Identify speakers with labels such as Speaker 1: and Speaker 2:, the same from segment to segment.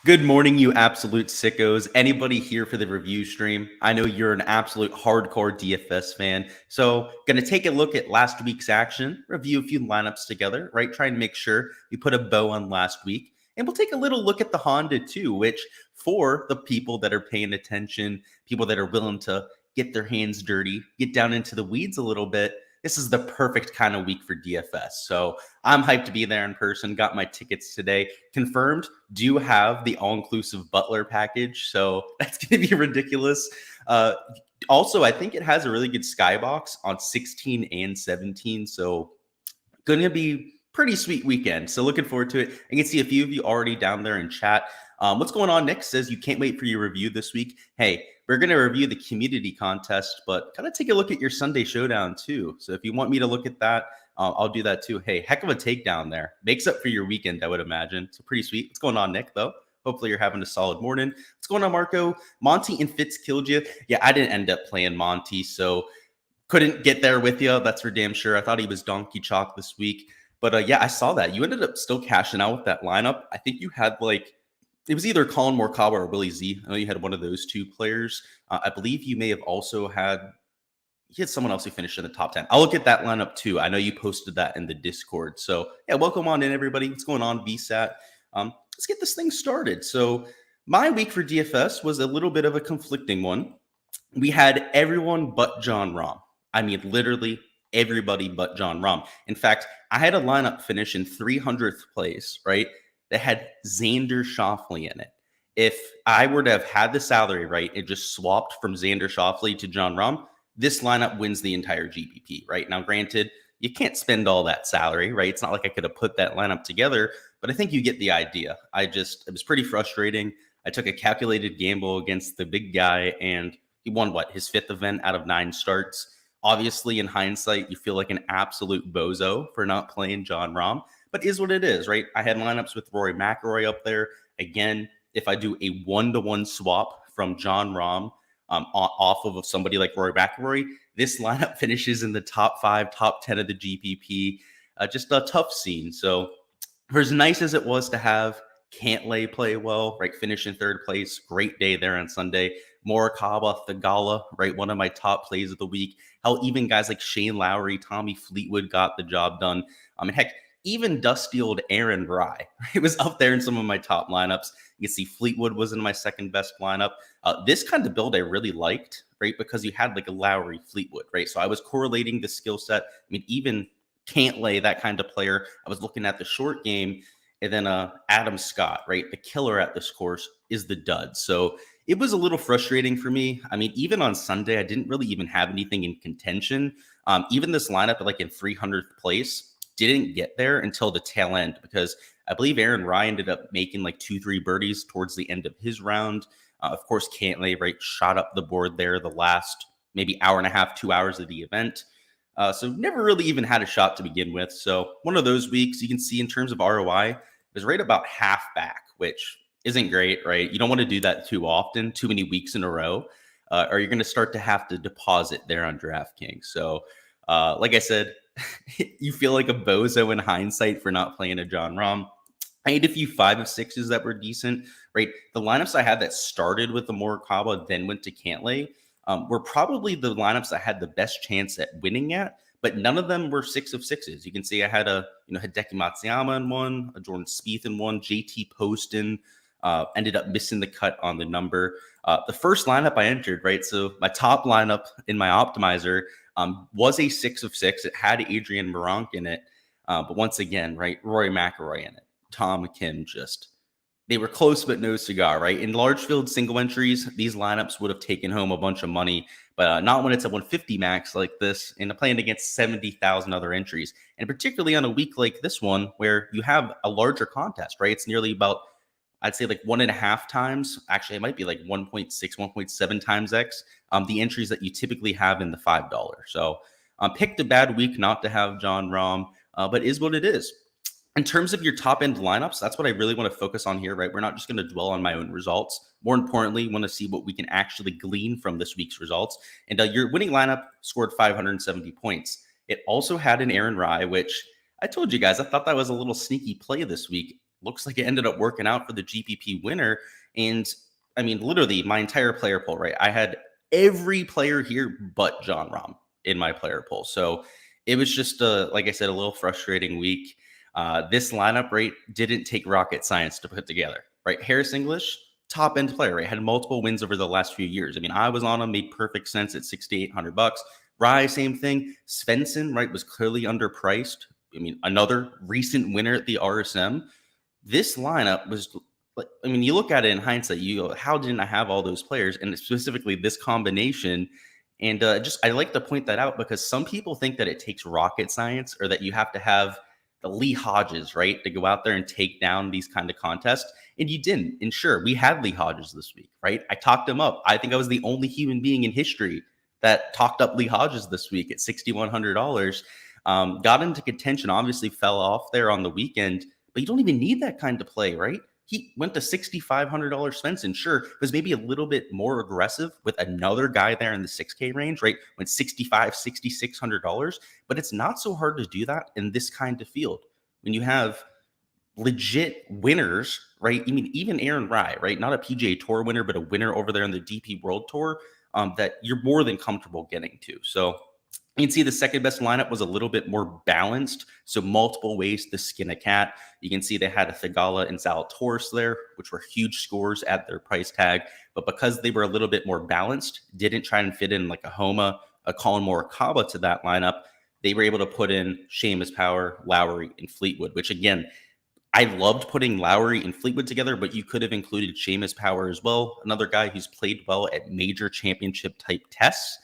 Speaker 1: Good morning, you absolute sickos. Anybody here for the review stream? I know you're an absolute hardcore DFS fan. So, going to take a look at last week's action, review a few lineups together, right? Try and make sure we put a bow on last week. And we'll take a little look at the Honda too, which for the people that are paying attention, people that are willing to get their hands dirty, get down into the weeds a little bit, this is the perfect kind of week for DFS. So I'm hyped to be there in person. Got my tickets today. Confirmed, do have the all-inclusive Butler package. So that's going to be ridiculous. Also, I think it has a really good skybox on 16 and 17. So going to be pretty sweet weekend. So looking forward to it. I can see a few of you already down there in chat. What's going on? Nick says you can't wait for your review this week. Hey, we're going to review the community contest, but kind of take a look at your Sunday showdown too. So if you want me to look at that, I'll do that too. Hey, heck of a takedown there. Makes up for your weekend, I would imagine. So pretty sweet. What's going on, Nick, though? Hopefully you're having a solid morning. What's going on, Marco? Monty and Fitz killed you. Yeah, I didn't end up playing Monty, so couldn't get there with you. That's for damn sure. I thought he was donkey chalk this week. But yeah, I saw that. You ended up still cashing out with that lineup. I think you had it was either Colin Morikawa or Willie Z. I know you had one of those two players. I believe you may have also had someone else who finished in the top 10. I'll look at that lineup too. I know you posted that in the Discord. So yeah, welcome on in, everybody. What's going on, VSAT? Let's get this thing started. So my week for DFS was a little bit of a conflicting one. We had everyone but John Rahm. I mean, literally everybody but John Rahm. In fact, I had a lineup finish in 300th place, right? That had Xander Schauffele in it. If I were to have had the salary, right, it just swapped from Xander Schauffele to John Rahm, this lineup wins the entire GPP, right? Now, granted, you can't spend all that salary, right? It's not like I could have put that lineup together, but I think you get the idea. It was pretty frustrating. I took a calculated gamble against the big guy, and he won, his 5th event out of 9 starts. Obviously, in hindsight, you feel like an absolute bozo for not playing John Rahm, but is what it is, right? I had lineups with Rory McIlroy up there. Again, if I do a 1-to-1 swap from John Rahm off of somebody like Rory McIlroy, this lineup finishes in the top 5, top 10 of the GPP. Just a tough scene. So for as nice as it was to have Cantlay play well, right? Finish in 3rd place. Great day there on Sunday. Morikawa, Thagala, right? One of my top plays of the week. Hell, even guys like Shane Lowry, Tommy Fleetwood got the job done. Heck, even dusty old Aaron Rye, it was up there in some of my top lineups. You can see Fleetwood was in my 2nd best lineup. This kind of build I really liked, right? Because you had like a Lowry Fleetwood, right? So I was correlating the skill set. I mean, even Cantlay, that kind of player. I was looking at the short game, and then Adam Scott, right? The killer at this course is the dud. So it was a little frustrating for me. I mean, even on Sunday, I didn't really even have anything in contention. Even this lineup, in 300th place, didn't get there until the tail end, because I believe Aaron Ryan ended up making 2-3 birdies towards the end of his round. Of course, Cantlay, right, shot up the board there the last maybe hour and a half, 2 hours of the event. So never really even had a shot to begin with. So one of those weeks, you can see in terms of ROI, it was right about half back, which isn't great, right? You don't want to do that too often, too many weeks in a row, or you're going to start to have to deposit there on DraftKings. So like I said, you feel like a bozo in hindsight for not playing a John Rahm. I had a few 5 of 6s that were decent, right? The lineups I had that started with the Morikawa, then went to Cantlay, were probably the lineups I had the best chance at winning at, but none of them were 6 of 6s. You can see I had Hideki Matsuyama in one, a Jordan Spieth in one, JT Poston, ended up missing the cut on the number. The first lineup I entered, right? So my top lineup in my optimizer was a 6 of 6. It had Adrian Meronk in it. But once again, right, Rory McIlroy in it. Tom Kim they were close, but no cigar, right? In large field single entries, these lineups would have taken home a bunch of money, but not when it's a 150 max like this and playing against 70,000 other entries. And particularly on a week like this one, where you have a larger contest, right? It's nearly about, I'd say 1.5 times. Actually, it might be 1.6, 1.7 times X, the entries that you typically have in the $5. So picked a bad week not to have John Rahm, but is what it is. In terms of your top end lineups, that's what I really want to focus on here, right? We're not just going to dwell on my own results. More importantly, we want to see what we can actually glean from this week's results. And your winning lineup scored 570 points. It also had an Aaron Rye, which I told you guys, I thought that was a little sneaky play this week. looks like it ended up working out for the GPP winner. And I mean, literally my entire player pool, right? I had every player here but John Rahm in my player pool. So it was just like I said, a little frustrating week. This lineup, right, didn't take rocket science to put together, right? Harris English, top end player, right? Had multiple wins over the last few years. I mean, I was on him, made perfect sense at $6,800. Rye, same thing. Svensson, right, was clearly underpriced. I mean, another recent winner at the RSM. This lineup was, I mean, you look at it in hindsight, you go, how didn't I have all those players? And specifically this combination. And I like to point that out because some people think that it takes rocket science or that you have to have the Lee Hodges, right, to go out there and take down these kind of contests. And you didn't. And sure, we had Lee Hodges this week, right? I talked him up. I think I was the only human being in history that talked up Lee Hodges this week at $6,100. Got into contention, obviously fell off there on the weekend, but you don't even need that kind of play, right? He went to $6,500 Svensson. Sure, was maybe a little bit more aggressive with another guy there in the 6K range, right? Went $6,600, but it's not so hard to do that in this kind of field when you have legit winners, right? I mean, even Aaron Rai, right? Not a PGA Tour winner, but a winner over there in the DP World Tour that you're more than comfortable getting to. So you can see the second best lineup was a little bit more balanced. So multiple ways to skin a cat. You can see they had a Thigala and Zalatoris there, which were huge scores at their price tag. But because they were a little bit more balanced, didn't try and fit in like a Homa, a Colin Morikawa to that lineup, they were able to put in Seamus Power, Lowry, and Fleetwood, which again, I loved putting Lowry and Fleetwood together, but you could have included Seamus Power as well. Another guy who's played well at major championship type tests,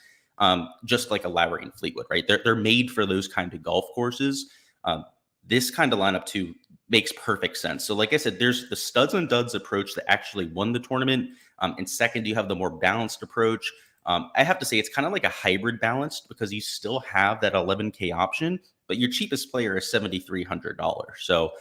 Speaker 1: just like a Lowry and Fleetwood, right? They're made for those kind of golf courses. This kind of lineup too makes perfect sense. So like I said, there's the studs and duds approach that actually won the tournament. And second, you have the more balanced approach. I have to say it's kind of like a hybrid balanced because you still have that 11K option, but your cheapest player is $7,300. So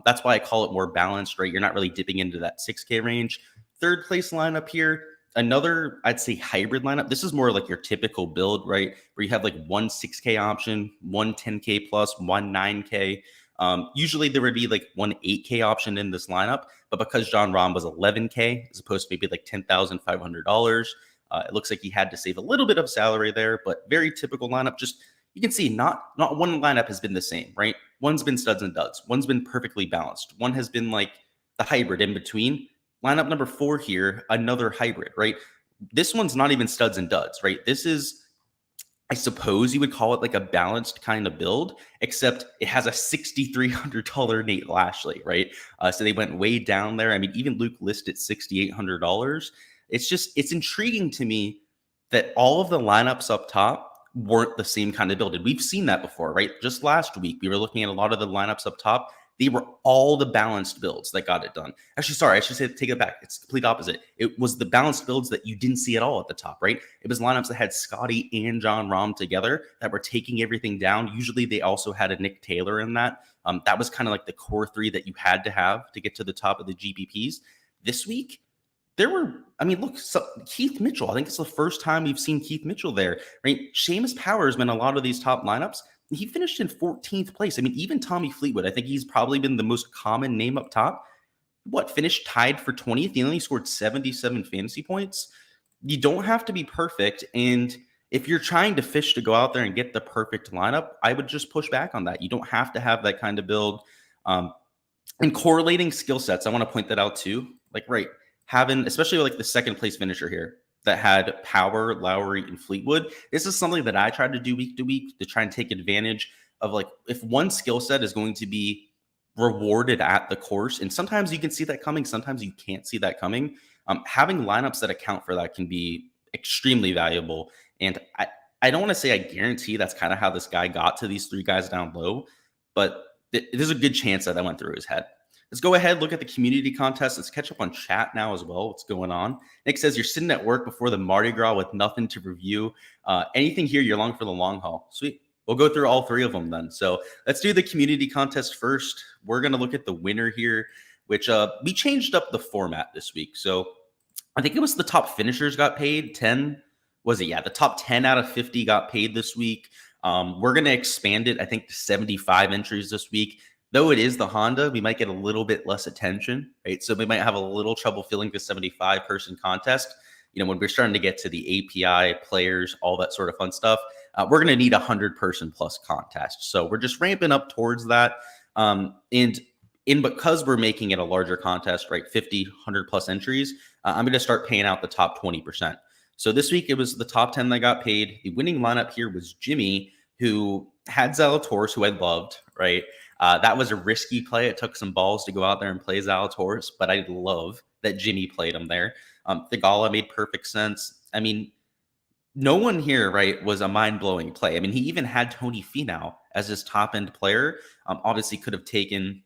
Speaker 1: that's why I call it more balanced, right? You're not really dipping into that 6K range. Third place lineup here, another, I'd say hybrid lineup. This is more like your typical build, right? Where you have like one 6K option, one 10K plus, one 9K. Usually there would be like one 8K option in this lineup, but because John Rahm was 11K as opposed to maybe like $10,500, it looks like he had to save a little bit of salary there, but very typical lineup. Just you can see not one lineup has been the same, right? One's been studs and duds. One's been perfectly balanced. One has been like the hybrid in between. Lineup number 4 here, another hybrid, right? This one's not even studs and duds, right? This is, I suppose you would call it like a balanced kind of build, except it has a $6,300 Nate Lashley, right? So they went way down there. I mean, even Luke listed $6,800. It's intriguing to me that all of the lineups up top weren't the same kind of build. And we've seen that before, right? Just last week, we were looking at a lot of the lineups up top. They were all the balanced builds that got it done. Actually, sorry, I should say, take it back. It's the complete opposite. It was the balanced builds that you didn't see at all at the top, right? It was lineups that had Scotty and John Rahm together that were taking everything down. Usually they also had a Nick Taylor in that. That was kind of like the core 3 that you had to have to get to the top of the GPPs. This week, there were, I mean, look, Keith Mitchell. I think it's the first time we've seen Keith Mitchell there, right? Seamus Power has been a lot of these top lineups. He finished in 14th place. I mean, even Tommy Fleetwood, I think he's probably been the most common name up top. Finished tied for 20th? He only scored 77 fantasy points. You don't have to be perfect. And if you're trying to fish to go out there and get the perfect lineup, I would just push back on that. You don't have to have that kind of build. And correlating skill sets, I want to point that out too. Like, right, having, especially like the second place finisher here that had Power, Lowry, and Fleetwood. This is something that I try to do week to week to try and take advantage of, like, if one skill set is going to be rewarded at the course, and sometimes you can see that coming, sometimes you can't see that coming. Having lineups that account for that can be extremely valuable. And I don't want to say I guarantee that's kind of how this guy got to these 3 guys down low, but there's a good chance that went through his head. Let's go ahead, look at the community contest. Let's catch up on chat now as well. What's going on? Nick says, you're sitting at work before the Mardi Gras with nothing to review. Anything here, you're along for the long haul. Sweet. We'll go through all 3 of them then. So let's do the community contest first. We're going to look at the winner here, which we changed up the format this week. So I think it was the top finishers got paid. 10, was it? Yeah, the top 10 out of 50 got paid this week. We're going to expand it, I think, to 75 entries this week. Though it is the Honda, we might get a little bit less attention, right? So we might have a little trouble filling the 75-person contest. When we're starting to get to the API players, all that sort of fun stuff, we're going to need a 100-person plus contest. So we're just ramping up towards that. And because we're making it a larger contest, right, 50, 100 plus entries, I'm going to start paying out the top 20%. So this week, it was the top 10 that got paid. The winning lineup here was Jimmy, who had Zalatoris, who I loved, right? That was a risky play. It took some balls to go out there and play Zalatoris, but I love that Jimmy played him there. Thigala made perfect sense. I mean, no one here, right, was a mind-blowing play. I mean, he even had Tony Finau as his top-end player. Obviously could have taken,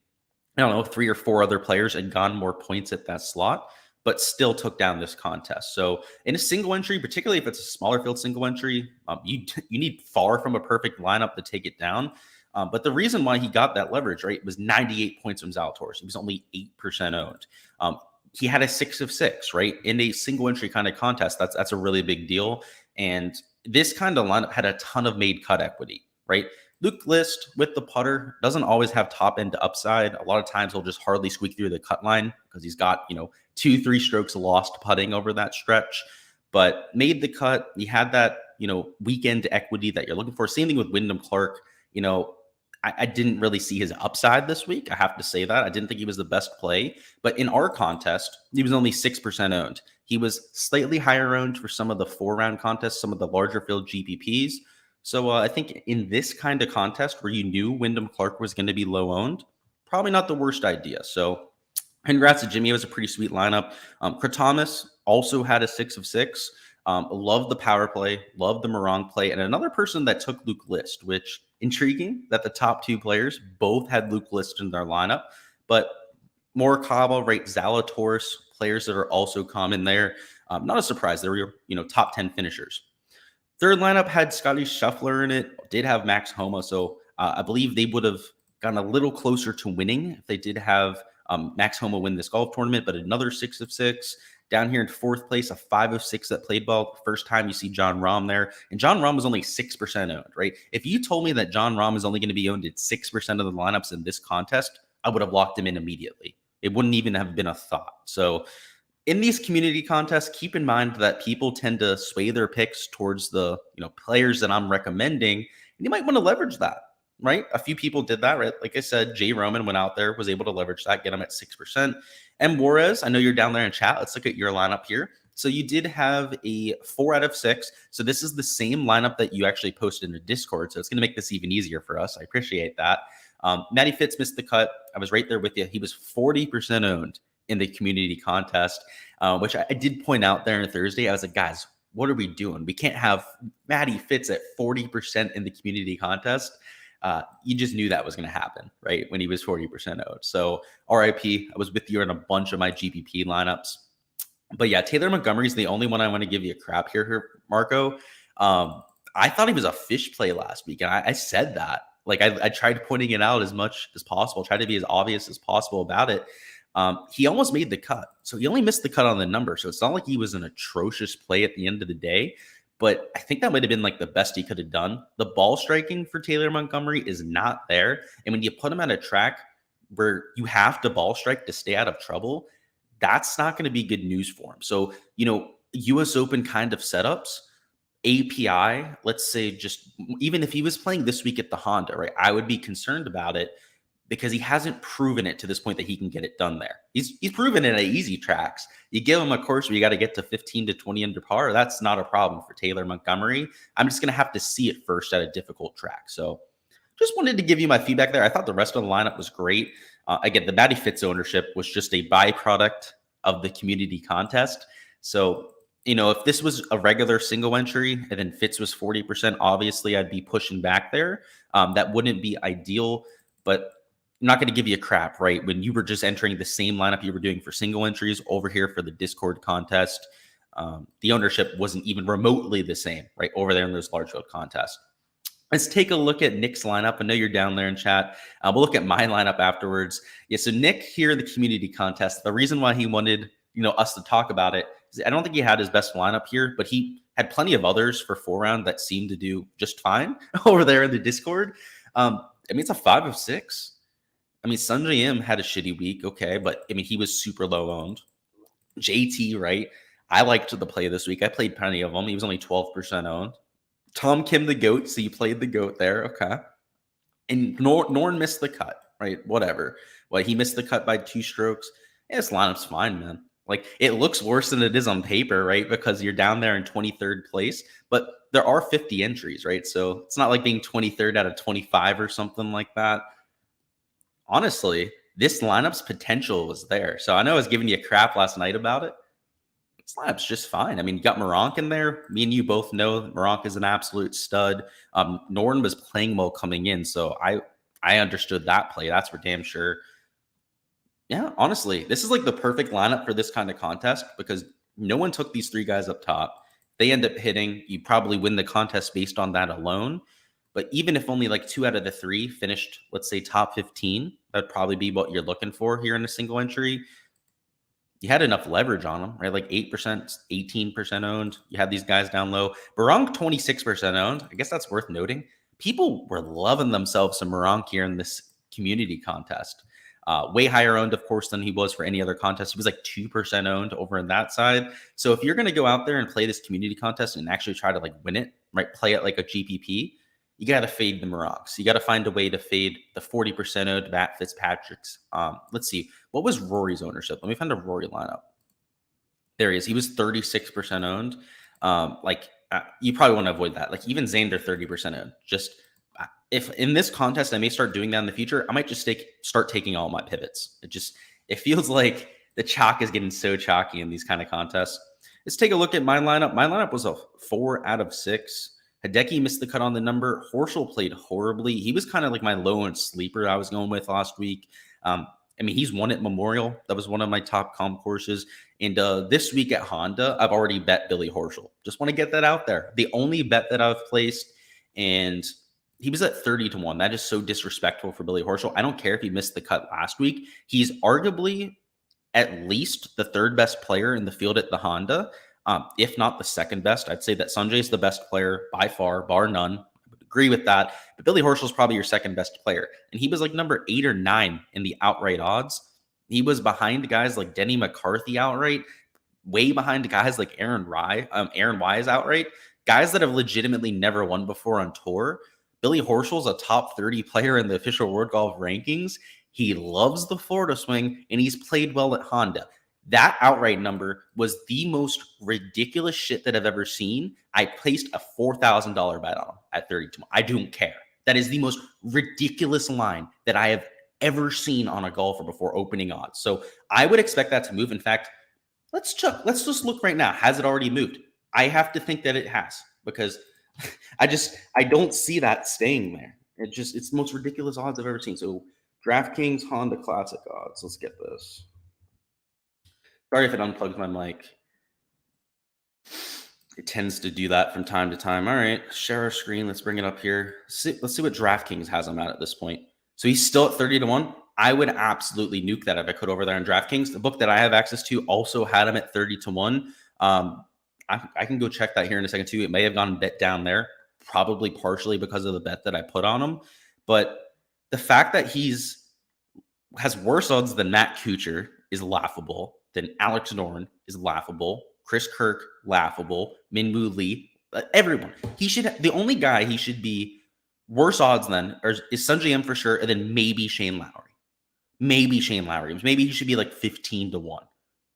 Speaker 1: I don't know, 3 or 4 other players and gotten more points at that slot, but still took down this contest. So in a single entry, particularly if it's a smaller field single entry, you need far from a perfect lineup to take it down. But the reason why he got that leverage, right, was 98 points from Zalatoris. He was only 8% owned. He had a 6 of 6, right, in a single entry kind of contest. That's a really big deal. And this kind of lineup had a ton of made cut equity, right? Luke List with the putter doesn't always have top end upside. A lot of times he'll just hardly squeak through the cut line because he's got, 2-3 strokes lost putting over that stretch, but made the cut. He had that, weekend equity that you're looking for. Same thing with Wyndham Clark. I didn't really see his upside this week. I have to say that. I didn't think he was the best play. But in our contest, he was only 6% owned. He was slightly higher owned for some of the 4-round contests, some of the larger field GPPs. So I think in this kind of contest where you knew Wyndham Clark was going to be low owned, probably not the worst idea. So congrats to Jimmy. It was a pretty sweet lineup. Thomas also had a 6 of 6. Love the power play, love the Morong play, and another person that took Luke List, which intriguing that the top 2 players both had Luke List in their lineup, but Morikawa, right, Zalatoris, players that are also common there. Not a surprise. They were, top 10 finishers. Third lineup had Scotty Scheffler in it, did have Max Homa, so I believe they would have gotten a little closer to winning if they did have Max Homa win this golf tournament, but another 6 of 6. Down here in 4th place, a 5 of 6 that played ball. First time you see John Rahm there. And John Rahm was only 6% owned, right? If you told me that John Rahm is only going to be owned at 6% of the lineups in this contest, I would have locked him in immediately. It wouldn't even have been a thought. So in these community contests, keep in mind that people tend to sway their picks towards the players that I'm recommending. And you might want to leverage that, right? A few people did that, right? Like I said, Jay Roman went out there, was able to leverage that, get him at 6%. And Juarez, I know you're down there in chat. Let's look at your lineup here. So you did have a 4 out of 6. So this is the same lineup that you actually posted in the Discord. So it's going to make this even easier for us. I appreciate that. Matty Fitz missed the cut. I was right there with you. He was 40% owned in the community contest, which I did point out there on Thursday. I was like, guys, what are we doing? We can't have Matty Fitz at 40% in the community contest. You just knew that was going to happen, right? When he was 40% owned. So RIP, I was with you in a bunch of my GPP lineups. But yeah, Taylor Montgomery is the only one I want to give you a crap here, Marco. I thought he was a fish play last week. And I said that. Like I tried pointing it out as much as possible, tried to be as obvious as possible about it. He almost made the cut. So he only missed the cut on the number. So it's not like he was an atrocious play at the end of the day. But I think that might have been like the best he could have done. The ball striking for Taylor Montgomery is not there. And when you put him at a track where you have to ball strike to stay out of trouble, that's not going to be good news for him. So, US Open kind of setups, API, let's say just even if he was playing this week at the Honda, right, I would be concerned about it because he hasn't proven it to this point that he can get it done there. He's proven it at easy tracks. You give him a course where you got to get to 15 to 20 under par. That's not a problem for Taylor Montgomery. I'm just going to have to see it first at a difficult track. So just wanted to give you my feedback there. I thought the rest of the lineup was great. Again, the Matty Fitz ownership was just a byproduct of the community contest. So, if this was a regular single entry and then Fitz was 40%, obviously I'd be pushing back there. That wouldn't be ideal, but I'm not going to give you a crap, right? When you were just entering the same lineup you were doing for single entries over here for the Discord contest, the ownership wasn't even remotely the same, right? Over there in those large field contests. Let's take a look at Nick's lineup. I know you're down there in chat. We'll look at my lineup afterwards. Yeah, so Nick here in the community contest, the reason why he wanted us to talk about it is I don't think he had his best lineup here, but he had plenty of others for 4-round that seemed to do just fine over there in the Discord. It's a 5 of 6. I mean, Sanjay M had a shitty week, okay, but I mean, he was super low owned. JT, right? I liked the play this week. I played plenty of him. He was only 12% owned. Tom Kim, the GOAT. So you played the GOAT there. Okay. And Norn missed the cut, right? Whatever. Well, he missed the cut by 2 strokes. Yeah, this lineup's fine, man. Like, it looks worse than it is on paper, right? Because you're down there in 23rd place, but there are 50 entries, right? So it's not like being 23rd out of 25 or something like that. Honestly, this lineup's potential was there. So I know I was giving you crap last night about it. This lineup's just fine. I mean, you got Moronk in there. Me and you both know that Moronk is an absolute stud. Norton was playing well coming in, so I understood that play. That's for damn sure. Yeah, honestly, this is like the perfect lineup for this kind of contest because no one took these 3 guys up top. They end up hitting. You probably win the contest based on that alone. But even if only like 2 out of the 3 finished, let's say top 15, that'd probably be what you're looking for here in a single entry. You had enough leverage on them, right? Like 8%, 18% owned. You had these guys down low. Moronk, 26% owned. I guess that's worth noting. People were loving themselves some Moronk here in this community contest. Way higher owned, of course, than he was for any other contest. He was like 2% owned over in that side. So if you're going to go out there and play this community contest and actually try to like win it, right? Play it like a GPP, you got to fade the Moronks. You got to find a way to fade the 40% owned Matt Fitzpatrick's. Let's see. What was Rory's ownership? Let me find a Rory lineup. There he is. He was 36% owned. You probably want to avoid that. Like even Xander, 30% owned. Just if in this contest, I may start doing that in the future, I might just start taking all my pivots. It feels like the chalk is getting so chalky in these kind of contests. Let's take a look at my lineup. My lineup was a 4 out of 6. Hideki missed the cut on the number. Horschel played horribly. He was kind of like my low-end sleeper I was going with last week. I mean, he's won at Memorial. That was one of my top comp courses. And this week at Honda, I've already bet Billy Horschel. Just want to get that out there. The only bet that I've placed, and he was at 30-1. That is so disrespectful for Billy Horschel. I don't care if he missed the cut last week. He's arguably at least the 3rd best player in the field at the Honda. If not the 2nd best. I'd say that Sanjay is the best player by far, bar none. I would agree with that. But Billy Horschel is probably your 2nd best player. And he was like number 8 or 9 in the outright odds. He was behind guys like Denny McCarthy outright, way behind guys like Aaron Wise outright, guys that have legitimately never won before on tour. Billy Horschel's a top 30 player in the official World Golf rankings. He loves the Florida swing, and he's played well at Honda. That outright number was the most ridiculous shit that I've ever seen. I placed a $4,000 bet on him at 32. I don't care. That is the most ridiculous line that I have ever seen on a golfer before opening odds. So I would expect that to move. In fact, let's just look right now. Has it already moved? I have to think that it has because I don't see that staying there. It's the most ridiculous odds I've ever seen. So Draftkings Honda Classic odds. Let's get this. Sorry if it unplugs my mic. It tends to do that from time to time. All right, share our screen. Let's bring it up here. Let's see what Draftkings has him at this point. So he's still at 30-1. I would absolutely nuke that if I could over there on Draftkings. The book that I have access to also had him at 30-1. I can go check that here in a second too. It may have gone a bit down there, probably partially because of the bet that I put on him. But the fact that has worse odds than Matt Kuchar is laughable. Then Alex Noren is laughable. Chris Kirk, laughable. Minwoo Lee, everyone. The only guy he should be worse odds than is Sanjay M for sure, and then maybe Shane Lowry. Maybe he should be like 15-1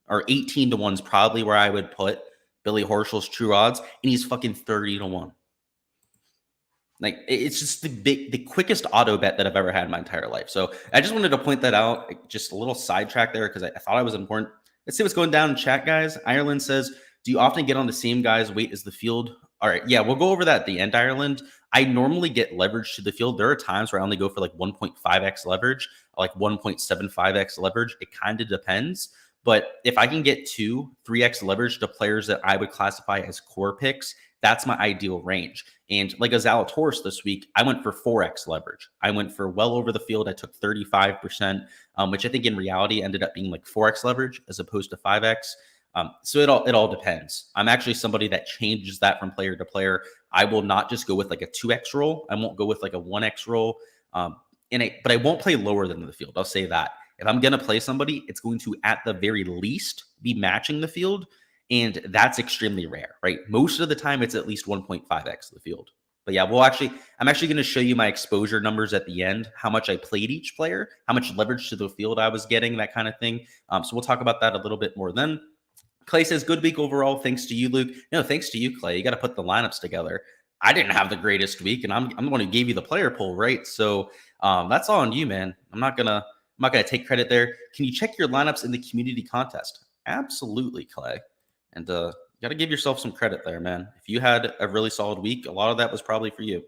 Speaker 1: or 18-1 is probably where I would put Billy Horschel's true odds, and he's fucking 30-1. Like it's just the quickest auto bet that I've ever had in my entire life. So I just wanted to point that out. Just a little sidetrack there because I thought it was important. Let's see what's going down in chat, guys. Ireland says, do you often get on the same guy's weight as the field? All right. Yeah, we'll go over that at the end, Ireland. I normally get leverage to the field. There are times where I only go for like 1.5x leverage, like 1.75x leverage. It kind of depends. But if I can get 3x leverage to players that I would classify as core picks, that's my ideal range. And like a Zalatoris this week, I went for 4x leverage. I went for well over the field. I took 35%, which I think in reality ended up being like 4x leverage as opposed to 5x. So it all depends. I'm actually somebody that changes that from player to player. I will not just go with like a 2x roll. I won't go with like a 1x roll. but I won't play lower than the field. I'll say that. If I'm going to play somebody, it's going to, at the very least, be matching the field. And that's extremely rare, right? Most of the time, it's at least 1.5x the field. But yeah, I'm actually going to show you my exposure numbers at the end, how much I played each player, how much leverage to the field I was getting, that kind of thing. So we'll talk about that a little bit more then. Clay says, good week overall. Thanks to you, Luke. No, thanks to you, Clay. You got to put the lineups together. I didn't have the greatest week, and I'm the one who gave you the player pool, right? So that's all on you, man. I'm not gonna take credit there. Can you check your lineups in the community contest? Absolutely, Clay. And you got to give yourself some credit there, man. If you had a really solid week, a lot of that was probably for you.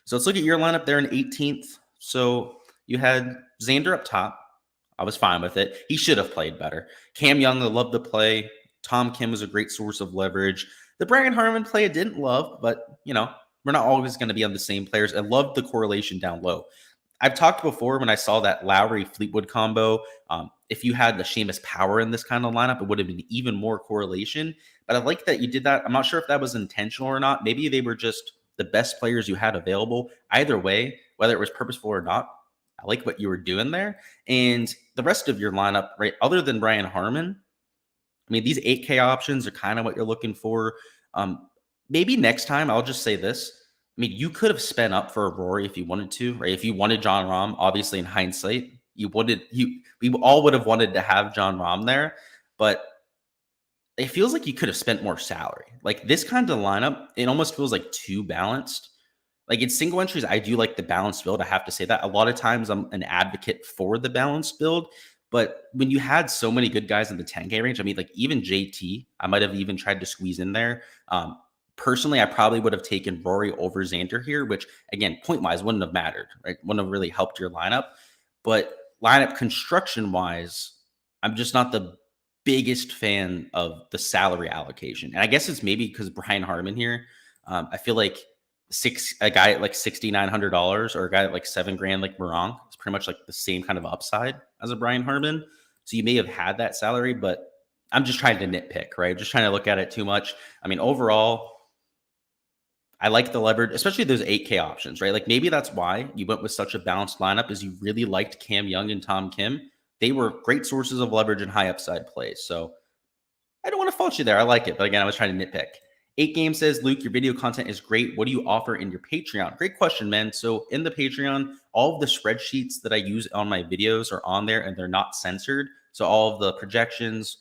Speaker 1: So let's look at your lineup there in 18th. So you had Xander up top. I was fine with it. He should have played better. Cam Young, I love the play. Tom Kim was a great source of leverage. The Brian Harman play I didn't love, but, we're not always going to be on the same players. I loved the correlation down low. I've talked before when I saw that Lowry-Fleetwood combo, if you had the Seamus Power in this kind of lineup, it would have been even more correlation. But I like that you did that. I'm not sure if that was intentional or not. Maybe they were just the best players you had available. Either way, whether it was purposeful or not, I like what you were doing there. And the rest of your lineup, right, other than Brian Harman, these 8K options are kind of what you're looking for. Maybe next time, I'll just say this. You could have spent up for a Rory if you wanted to, right? If you wanted Jon Rahm, obviously in hindsight, we all would have wanted to have Jon Rahm there, but it feels like you could have spent more salary. Like this kind of lineup, it almost feels like too balanced. Like in single entries, I do like the balanced build. I have to say that. A lot of times I'm an advocate for the balanced build, but when you had so many good guys in the 10K range, like even JT, I might have even tried to squeeze in there. Personally, I probably would have taken Rory over Xander here, which again, point-wise wouldn't have mattered, right? Wouldn't have really helped your lineup. But lineup construction-wise, I'm just not the biggest fan of the salary allocation. And I guess it's maybe because Brian Harman here. I feel like a guy at like $6,900 or a guy at like $7,000 like Morong is pretty much like the same kind of upside as a Brian Harman. So you may have had that salary, but I'm just trying to nitpick, right? Just trying to look at it too much. Overall, I like the leverage, especially those 8K options, right? Like maybe that's why you went with such a balanced lineup, is you really liked Cam Young and Tom Kim. They were great sources of leverage and high upside plays. So I don't want to fault you there. I like it. But again, I was trying to nitpick. 8 Game says, Luke, your video content is great. What do you offer in your Patreon? Great question, man. So in the Patreon, all of the spreadsheets that I use on my videos are on there and they're not censored. So all of the projections,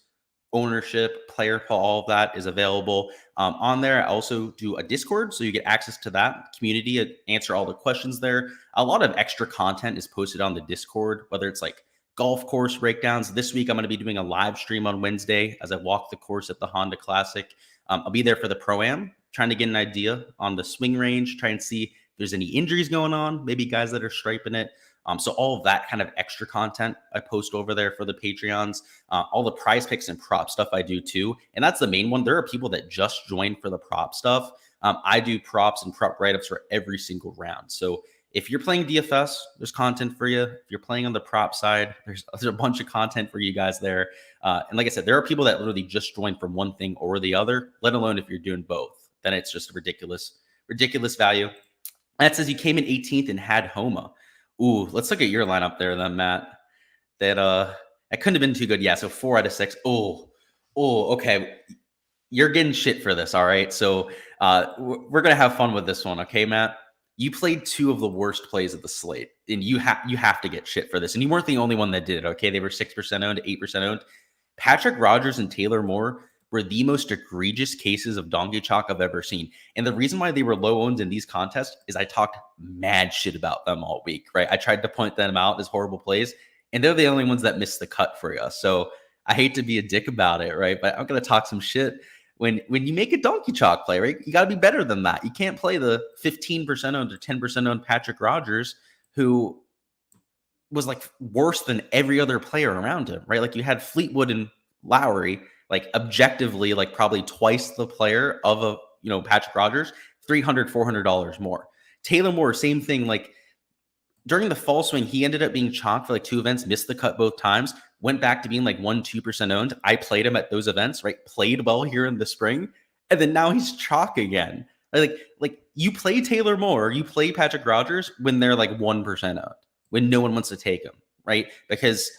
Speaker 1: ownership, player pool, all of that is available on there. I also do a Discord, so you get access to that community, answer all the questions there. A lot of extra content is posted on the Discord, whether it's like golf course breakdowns. This week, I'm going to be doing a live stream on Wednesday as I walk the course at the Honda Classic. I'll be there for the Pro-Am, trying to get an idea on the swing range, try and see if there's any injuries going on, maybe guys that are striping it. So all of that kind of extra content I post over there for the Patreons, all the prize picks and prop stuff I do too. And that's the main one. There are people that just join for the prop stuff. I do props and prop write-ups for every single round. So if you're playing DFS, there's content for you. If you're playing on the prop side, there's a bunch of content for you guys there. And like I said, there are people that literally just join from one thing or the other, let alone if you're doing both. Then it's just a ridiculous value. That says you came in 18th and had Homa. Ooh, let's look at your lineup there then, Matt. That couldn't have been too good. Yeah, so 4 out of 6. Oh, okay. You're getting shit for this, all right? So we're gonna have fun with this one, okay, Matt? You played 2 of the worst plays of the slate, and you have to get shit for this. And you weren't the only one that did it, okay? They were 6% owned, 8% owned. Patrick Rogers and Taylor Moore were the most egregious cases of donkey chalk I've ever seen. And the reason why they were low owned in these contests is I talked mad shit about them all week, right? I tried to point them out as horrible plays, and they're the only ones that missed the cut for you. So I hate to be a dick about it, right? But I'm going to talk some shit. When you make a donkey chalk play, right? You got to be better than that. You can't play the 15% owned or 10% owned Patrick Rogers, who was like worse than every other player around him, right? Like you had Fleetwood and Lowry, like objectively, like probably twice the player of Patrick Rogers, $300, $400 more. Taylor Moore, same thing. Like during the fall swing, he ended up being chalked for like 2 events, missed the cut both times, went back to being like 1-2% owned. I played him at those events, right? Played well here in the spring. And then now he's chalk again. Like you play Taylor Moore, you play Patrick Rogers when they're like 1% owned. when no one wants to take them, right? Because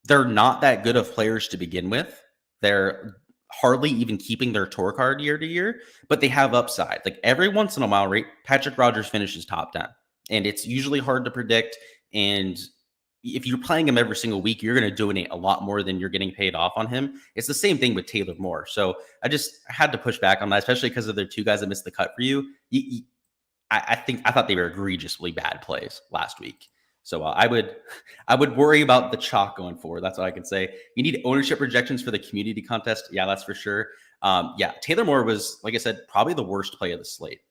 Speaker 1: they're not that good of players to begin with. They're hardly even keeping their tour card year to year, but they have upside. Like every once in a while, right? Patrick Rogers finishes top 10, and it's usually hard to predict. And if you're playing him every single week, you're going to donate a lot more than you're getting paid off on him. It's the same thing with Taylor Moore. So I had to push back on that, especially because of the two guys that missed the cut for you. I thought they were egregiously bad plays last week. So I would worry about the chalk going forward. That's what I can say. You need ownership projections for the community contest. Yeah, that's for sure. Yeah, Taylor Moore was, like I said, probably the worst play of the slate.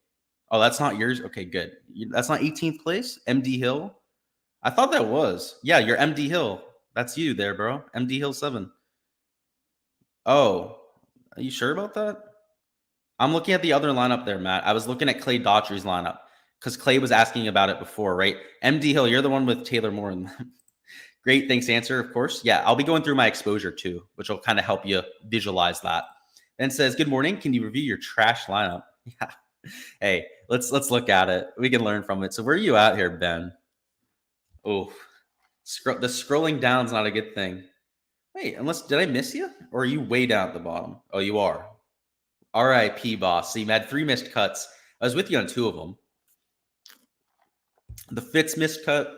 Speaker 1: Oh, that's not yours? Okay, good. That's not 18th place? MD Hill? I thought that was. Yeah, you're MD Hill. That's you there, bro. MD Hill 7. Oh, are you sure about that? I'm looking at the other lineup there, Matt. I was looking at Clay Daughtry's lineup because Clay was asking about it before, right? MD Hill, you're the one with Taylor Moore. Great, thanks, answer, of course. Yeah, I'll be going through my exposure too, which will kind of help you visualize that. Then says, good morning. Can you review your trash lineup? Yeah. Hey, let's look at it. We can learn from it. So where are you at here, Ben? Oh, the scrolling down is not a good thing. Wait, did I miss you? Or are you way down at the bottom? Oh, you are. RIP, boss. So you had 3 missed cuts. I was with you on 2 of them. The Fitz missed cut,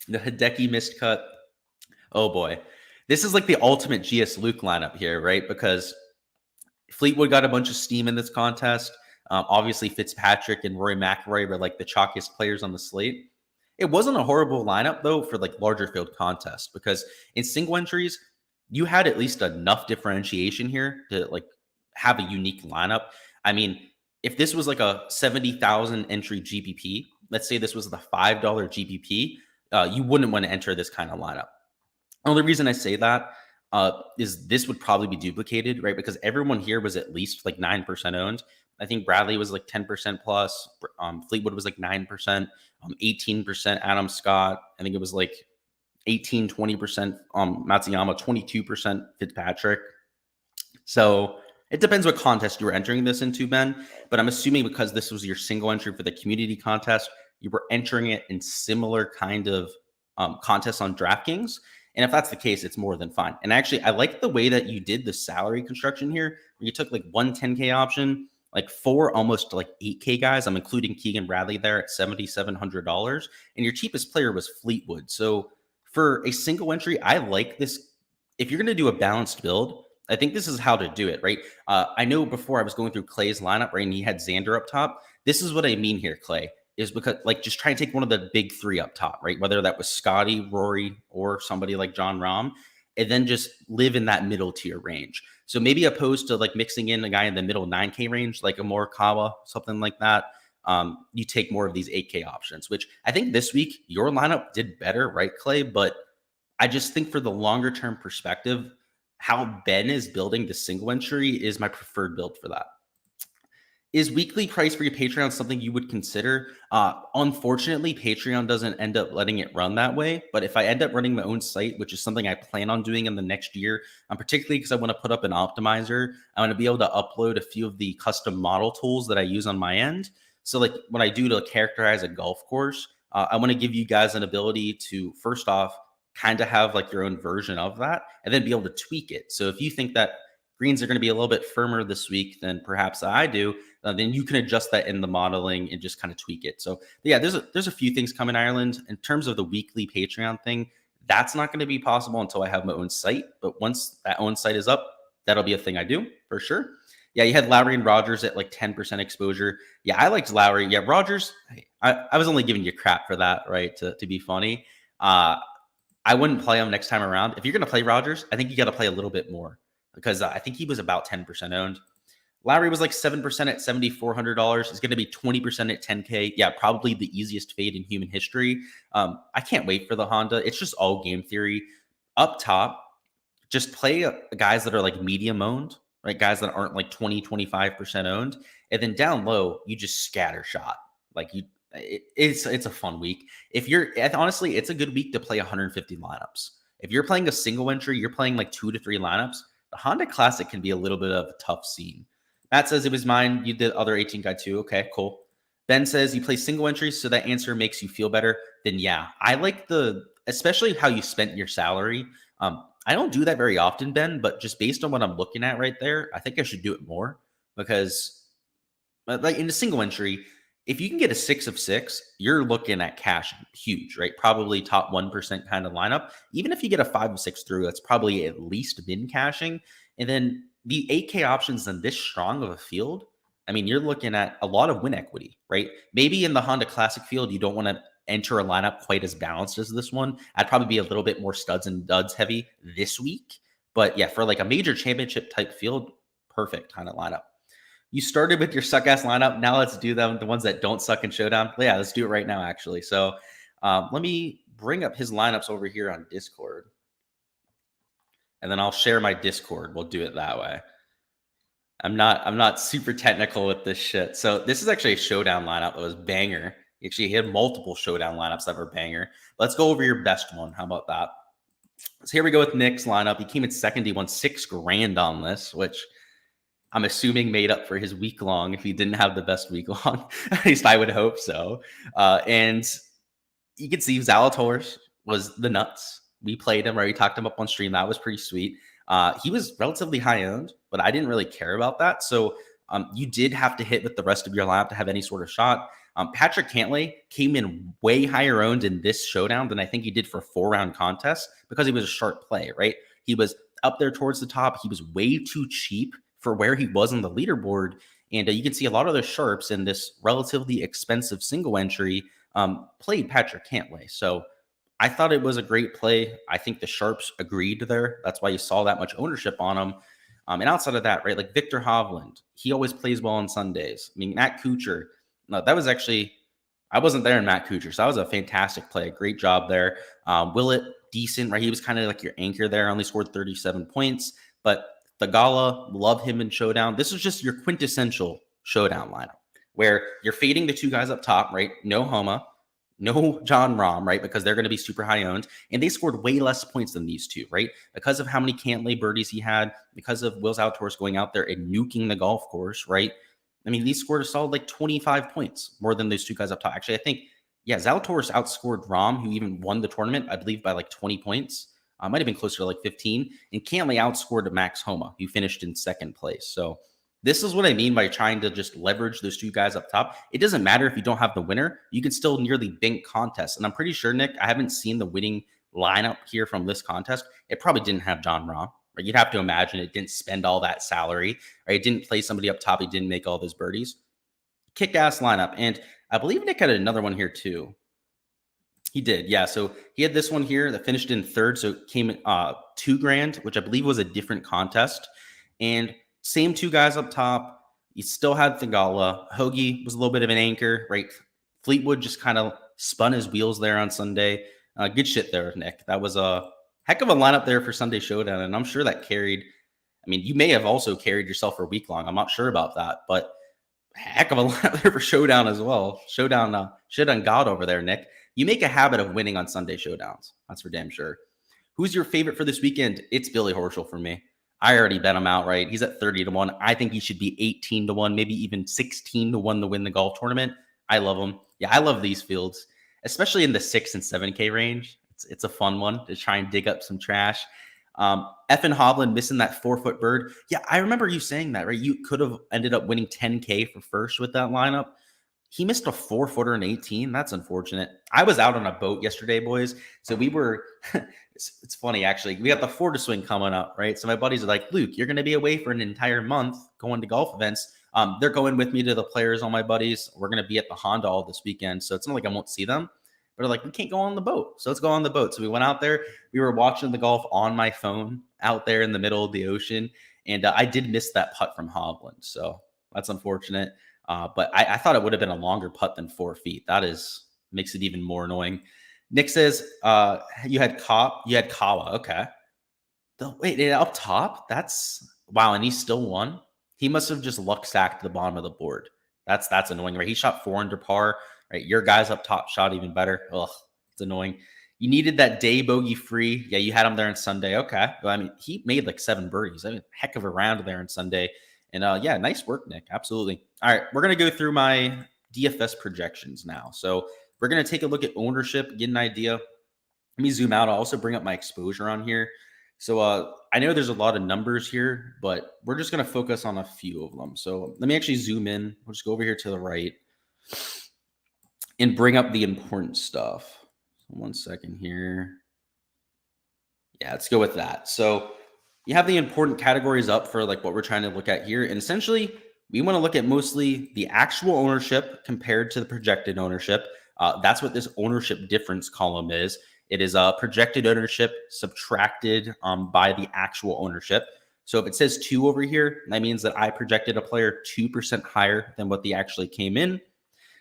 Speaker 1: the Hideki missed cut. Oh boy. This is like the ultimate Gsluke lineup here, right? Because Fleetwood got a bunch of steam in this contest. Obviously, Fitzpatrick and Rory McIlroy were like the chalkiest players on the slate. It wasn't a horrible lineup, though, for like larger field contests, because in single entries, you had at least enough differentiation here to like have a unique lineup. I mean, if this was like a 70,000 entry GPP, let's say this was the $5 GPP, you wouldn't want to enter this kind of lineup. The only reason I say that is this would probably be duplicated, right? Because everyone here was at least like 9% owned. I think Bradley was like 10% plus. Fleetwood was like 9%, 18% Adam Scott. I think it was like 18, 20% Matsuyama, 22% Fitzpatrick. So it depends what contest you were entering this into, Ben. But I'm assuming because this was your single entry for the community contest, you were entering it in similar kind of contests on Draftkings. And if that's the case, it's more than fine. And actually, I like the way that you did the salary construction here, where you took like one 10K option, like 4 almost like 8K guys. I'm including Keegan Bradley there at $7,700. And your cheapest player was Fleetwood. So for a single entry, I like this. If you're going to do a balanced build, I think this is how to do it, right? I know before I was going through Clay's lineup, right, and he had Xander up top. This is what I mean here, Clay, is because like just try and take one of the big 3 up top, right? Whether that was Scotty, Rory, or somebody like John Rahm, and then just live in that middle tier range. So maybe opposed to like mixing in a guy in the middle 9K range, like a Morikawa, something like that, you take more of these 8K options, which I think this week your lineup did better, right, Clay? But I just think for the longer term perspective, how Ben is building the single entry is my preferred build for that. Is weekly price for your Patreon something you would consider? Unfortunately, Patreon doesn't end up letting it run that way. But if I end up running my own site, which is something I plan on doing in the next year, particularly because I want to put up an optimizer, I want to be able to upload a few of the custom model tools that I use on my end. So like what I do to characterize a golf course, I want to give you guys an ability to, first off, kind of have like your own version of that and then be able to tweak it. So if you think that greens are going to be a little bit firmer this week than perhaps I do, then you can adjust that in the modeling and just kind of tweak it. So yeah, there's a few things coming Ireland in terms of the weekly Patreon thing. That's not going to be possible until I have my own site. But once that own site is up, that'll be a thing I do for sure. Yeah, you had Lowry and Rogers at like 10% exposure. Yeah, I liked Lowry. Yeah, Rogers, I was only giving you crap for that, right? To be funny. I wouldn't play him next time around. If you're going to play Rogers, I think you got to play a little bit more because I think he was about 10% owned. Lowry was like 7% at $7,400. It's going to be 20% at 10K. Yeah, probably the easiest fade in human history. I can't wait for the Honda. It's just all game theory. Up top, just play guys that are like medium owned, right? Guys that aren't like 20, 25% owned. And then down low, you just scatter shot. Like it's a fun week. Honestly, it's a good week to play 150 lineups. If you're playing a single entry, you're playing like 2 to 3 lineups. The Honda Classic can be a little bit of a tough scene. Matt says it was mine. You did other 18 guy too. Okay, cool. Ben says you play single entries, so that answer makes you feel better. Then yeah, I like especially how you spent your salary. I don't do that very often, Ben, but just based on what I'm looking at right there, I think I should do it more because, like in a single entry, if you can get a 6 of 6, you're looking at cash huge, right? Probably top 1% kind of lineup. Even if you get a 5 of 6 through, that's probably at least min cashing. And then the 8K options in this strong of a field, I mean, you're looking at a lot of win equity, right? Maybe in the Honda Classic field, you don't want to enter a lineup quite as balanced as this one. I'd probably be a little bit more studs and duds heavy this week. But yeah, for like a major championship type field, perfect kind of lineup. You started with your suck ass lineup. Now let's do them. The ones that don't suck in Showdown. Yeah, let's do it right now, actually. So let me bring up his lineups over here on Discord. And then I'll share my Discord. We'll do it that way. I'm not super technical with this shit. So this is actually a Showdown lineup that was banger. Actually, he had multiple Showdown lineups that were banger. Let's go over your best one. How about that? So here we go with Nick's lineup. He came in second. He won $6,000 on this, which I'm assuming made up for his week long if he didn't have the best week long. At least I would hope so. And you can see Zalatoris was the nuts. We played him, right? We talked him up on stream. That was pretty sweet. He was relatively high owned, but I didn't really care about that. So you did have to hit with the rest of your lineup to have any sort of shot. Patrick Cantlay came in way higher owned in this showdown than I think he did for 4-round contests because he was a sharp play, right? He was up there towards the top. He was way too cheap for where he was on the leaderboard. And you can see a lot of the sharps in this relatively expensive single entry played Patrick Cantlay. So I thought it was a great play. I think the sharps agreed there. That's why you saw that much ownership on him. And outside of that, right, like Victor Hovland, he always plays well on Sundays. I mean, Matt Kuchar, no, that was actually, I wasn't there in Matt Kuchar, so that was a fantastic play. Great job there. Willett, decent, right? He was kind of like your anchor there, only scored 37 points. But Thagala, love him in Showdown. This is just your quintessential Showdown lineup where you're fading the two guys up top, right? No Homa, no John Rahm, right? Because they're going to be super high owned. And they scored way less points than these two, right? Because of how many Cantlay birdies he had, because of Will Zalatoris going out there and nuking the golf course, right? I mean, these scored a solid like 25 points more than those two guys up top. Actually, I think, yeah, Zalatoris outscored Rahm, who even won the tournament, I believe, by like 20 points. Might have been closer to like 15. And Cantlay outscored Max Homa, who finished in second place. So this is what I mean by trying to just leverage those two guys up top. It doesn't matter if you don't have the winner. You can still nearly bank contests. And I'm pretty sure, Nick, I haven't seen the winning lineup here from this contest. It probably didn't have John Rahm. Right? You'd have to imagine it didn't spend all that salary. Right? It didn't play somebody up top. He didn't make all those birdies. Kick-ass lineup. And I believe Nick had another one here too. He did, yeah. So he had this one here that finished in third. So it came in $2,000, which I believe was a different contest. And same two guys up top. You still had Thagala. Hoagie was a little bit of an anchor, right? Fleetwood just kind of spun his wheels there on Sunday. Good shit there, Nick. That was a heck of a lineup there for Sunday Showdown. And I'm sure that carried, I mean, you may have also carried yourself for a week long. I'm not sure about that, but heck of a lineup there for Showdown as well. Showdown, shit on God over there, Nick. You make a habit of winning on Sunday Showdowns. That's for damn sure. Who's your favorite for this weekend? It's Billy Horschel for me. I already bet him outright. He's at 30-1. I think he should be 18-1, maybe even 16-1 to win the golf tournament. I love him. Yeah, I love these fields, especially in the 6 and 7K range. It's a fun one to try and dig up some trash. Effin Hovland missing that 4-foot bird. Yeah, I remember you saying that, right? You could have ended up winning 10K for first with that lineup. He missed a 4-footer in 18. That's unfortunate. I was out on a boat yesterday, boys. So we were, it's funny, actually. We got the Florida swing coming up, right? So my buddies are like, Luke, you're going to be away for an entire month going to golf events. They're going with me to the Players, all my buddies. We're going to be at the Honda all this weekend. So it's not like I won't see them. But they're like, we can't go on the boat. So let's go on the boat. So we went out there. We were watching the golf on my phone out there in the middle of the ocean. And I did miss that putt from Hovland. So that's unfortunate. But I thought it would have been a longer putt than 4 feet. That makes it even more annoying. Nick says you had Kawa. Okay. Wait, up top? That's wow. And he still won. He must have just luck stacked the bottom of the board. That's annoying, right? He shot 4 under par. Right, your guys up top shot even better. Ugh, it's annoying. You needed that day bogey free. Yeah, you had him there on Sunday. Okay. Well, I mean, he made like 7 birdies. I mean, heck of a round there on Sunday. And yeah, nice work, Nick. Absolutely. All right, we're going to go through my DFS projections now. So we're going to take a look at ownership, get an idea. Let me zoom out. I'll also bring up my exposure on here. So I know there's a lot of numbers here, but we're just going to focus on a few of them. So let me actually zoom in. We'll just go over here to the right and bring up the important stuff. 1 second here. Yeah, let's go with that. So you have the important categories up for like what we're trying to look at here. And essentially, we want to look at mostly the actual ownership compared to the projected ownership. That's what this ownership difference column is. It is projected ownership subtracted by the actual ownership. So if it says 2 over here, that means that I projected a player 2% higher than what they actually came in.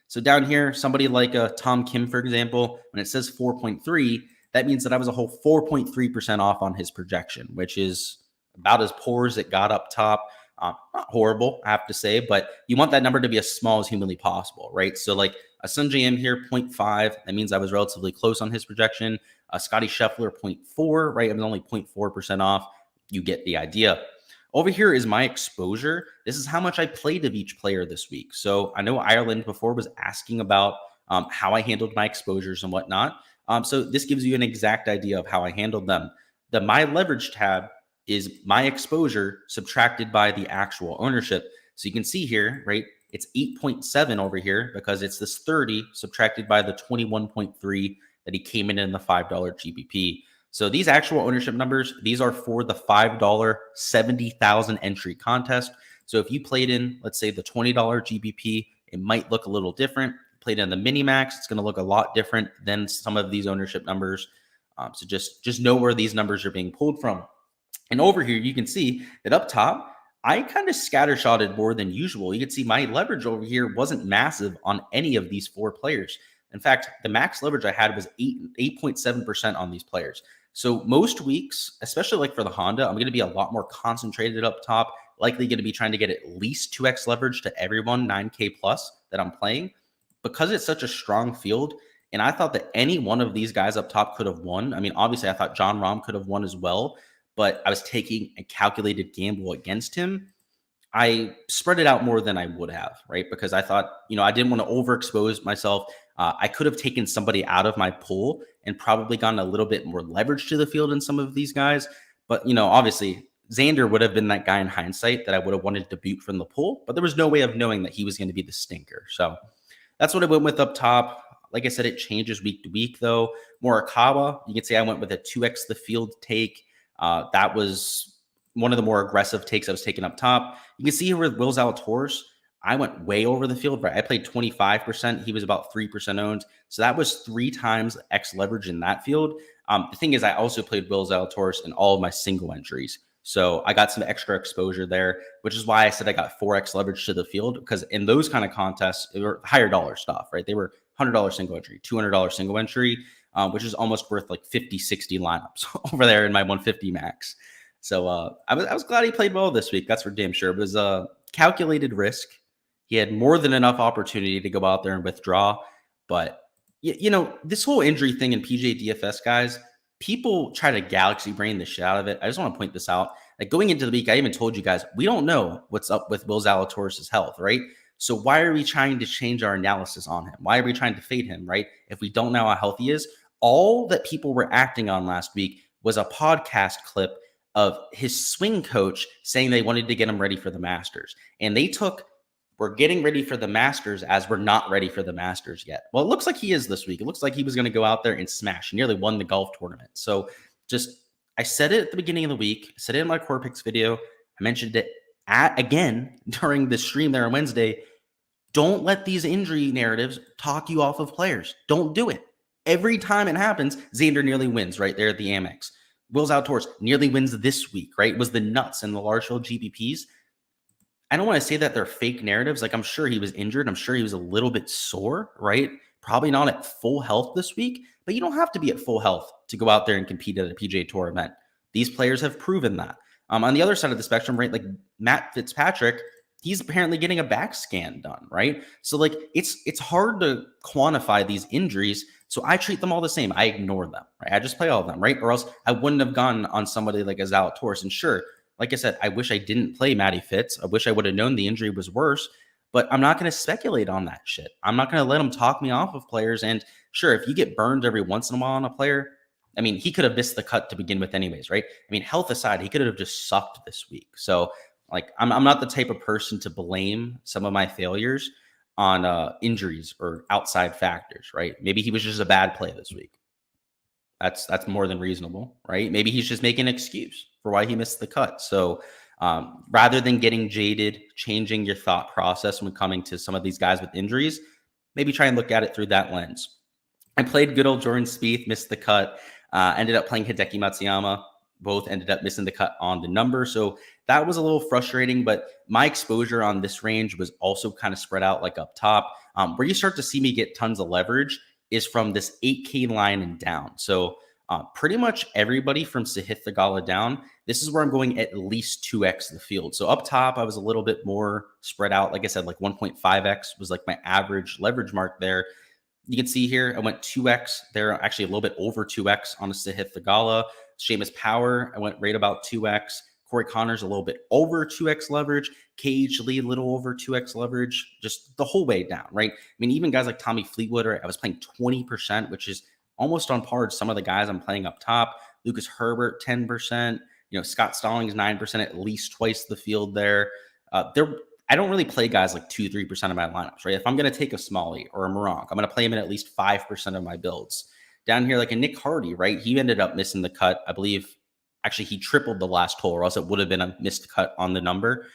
Speaker 1: So down here, somebody like Tom Kim, for example, when it says 4.3, that means that I was a whole 4.3% off on his projection, which is about as poor as it got up top. Not horrible, I have to say, but you want that number to be as small as humanly possible, right? So like a Sunjay M here, 0.5. That means I was relatively close on his projection. Scotty Scheffler, 0.4, right? I was only 0.4% off. You get the idea. Over here is my exposure. This is how much I played of each player this week. So I know Ireland before was asking about how I handled my exposures and whatnot. So this gives you an exact idea of how I handled them. The My Leverage tab is my exposure subtracted by the actual ownership. So you can see here, right? It's 8.7 over here because it's this 30 subtracted by the 21.3 that he came in the $5 GPP. So these actual ownership numbers, these are for the $5 70,000 entry contest. So if you played in, let's say the $20 GPP, it might look a little different. Played in the mini max, it's going to look a lot different than some of these ownership numbers. So just know where these numbers are being pulled from. And over here, you can see that up top, I kind of scattershotted more than usual. You can see my leverage over here wasn't massive on any of these 4 players. In fact, the max leverage I had was 8.7% on these players. So most weeks, especially like for the Honda, I'm going to be a lot more concentrated up top, likely going to be trying to get at least 2x leverage to everyone, 9K plus that I'm playing. Because it's such a strong field, and I thought that any one of these guys up top could have won. I mean, obviously, I thought John Rahm could have won as well, but I was taking a calculated gamble against him. I spread it out more than I would have, right? Because I thought, I didn't want to overexpose myself. I could have taken somebody out of my pool and probably gotten a little bit more leverage to the field in some of these guys. But, obviously, Xander would have been that guy in hindsight that I would have wanted to boot from the pool, but there was no way of knowing that he was going to be the stinker. So that's what I went with up top. Like I said, it changes week to week, though. Morikawa, you can see I went with a 2x the field take. That was one of the more aggressive takes I was taking up top. You can see here with Will Zalatoris, I went way over the field, right? I played 25%. He was about 3% owned. So that was 3 times X leverage in that field. The thing is, I also played Will Zalatoris in all of my single entries. So I got some extra exposure there, which is why I said I got 4x leverage to the field, because in those kind of contests, they were higher dollar stuff, right? They were $100 single entry, $200 single entry, which is almost worth like 50, 60 lineups over there in my 150 max. So I was glad he played well this week. That's for damn sure. It was a calculated risk. He had more than enough opportunity to go out there and withdraw. But, this whole injury thing in PGA DFS, guys, people try to galaxy brain the shit out of it. I just want to point this out. Like going into the week, I even told you guys, we don't know what's up with Will Zalatoris' health, right? So why are we trying to change our analysis on him? Why are we trying to fade him, right? If we don't know how healthy he is, all that people were acting on last week was a podcast clip of his swing coach saying they wanted to get him ready for the Masters. And they took, we're getting ready for the Masters as we're not ready for the Masters yet. Well, it looks like he is this week. It looks like he was going to go out there and smash. He nearly won the golf tournament. So I said it at the beginning of the week. I said it in my Core Picks video. I mentioned it again during the stream there on Wednesday. Don't let these injury narratives talk you off of players. Don't do it. Every time it happens, Xander nearly wins right there at the Amex. Will Zalatoris nearly wins this week, right? It was the nuts and the large field GPPs. I don't want to say that they're fake narratives. Like, I'm sure he was injured. I'm sure he was a little bit sore, right? Probably not at full health this week, but you don't have to be at full health to go out there and compete at a PGA Tour event. These players have proven that. On the other side of the spectrum, right, like Matt Fitzpatrick, he's apparently getting a back scan done, right? So like it's hard to quantify these injuries. So I treat them all the same. I ignore them, right? I just play all of them, right? Or else I wouldn't have gone on somebody like a Zalatoris. And sure, like I said, I wish I didn't play Matty Fitz. I wish I would have known the injury was worse. But I'm not going to speculate on that shit. I'm not going to let them talk me off of players. And sure, if you get burned every once in a while on a player, I mean, he could have missed the cut to begin with anyways, right? I mean, health aside, he could have just sucked this week. So like, I'm not the type of person to blame some of my failures on injuries or outside factors, right? Maybe he was just a bad play this week. That's more than reasonable, right? Maybe he's just making an excuse for why he missed the cut. So rather than getting jaded, changing your thought process when coming to some of these guys with injuries, maybe try and look at it through that lens. I played good old Jordan Spieth, missed the cut. Ended up playing Hideki Matsuyama. Both ended up missing the cut on the number. So that was a little frustrating, but my exposure on this range was also kind of spread out like up top. Where you start to see me get tons of leverage is from this 8K line and down. So pretty much everybody from Sahith Theegala down, this is where I'm going at least 2x the field. So up top, I was a little bit more spread out. Like I said, like 1.5x was like my average leverage mark there. You can see here, I went 2x there, actually a little bit over 2x on a Sahith Theegala. Seamus Power, I went right about 2x. Corey Connors, a little bit over 2x leverage. KH Lee, a little over 2x leverage, just the whole way down, right? I mean, even guys like Tommy Fleetwood, I was playing 20%, which is almost on par with some of the guys I'm playing up top. Lucas Herbert, 10%. Scott Stallings, 9%, at least twice the field there. I don't really play guys like 2-3% of my lineups, right? If I'm going to take a Smalley or a Moronk, I'm going to play him in at least 5% of my builds. Down here, like a Nick Hardy, right? He ended up missing the cut. I believe, actually, he tripled the last hole, or else it would have been a missed cut on the number.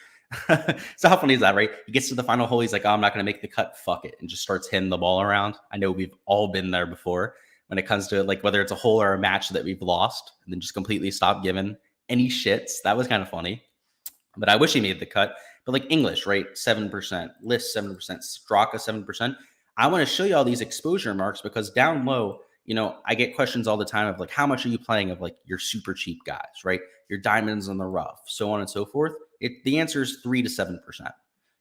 Speaker 1: So how funny is that, right? He gets to the final hole. He's like, oh, I'm not going to make the cut. Fuck it. And just starts hitting the ball around. I know we've all been there before when it comes to it, like whether it's a hole or a match that we've lost and then just completely stop giving any shits. That was kind of funny. But I wish he made the cut. But like English, right? 7%, List 7%, Straka 7%. I want to show you all these exposure marks because down low, I get questions all the time of like, how much are you playing of like your super cheap guys, right? Your diamonds on the rough, so on and so forth. The answer is 3 to 7%.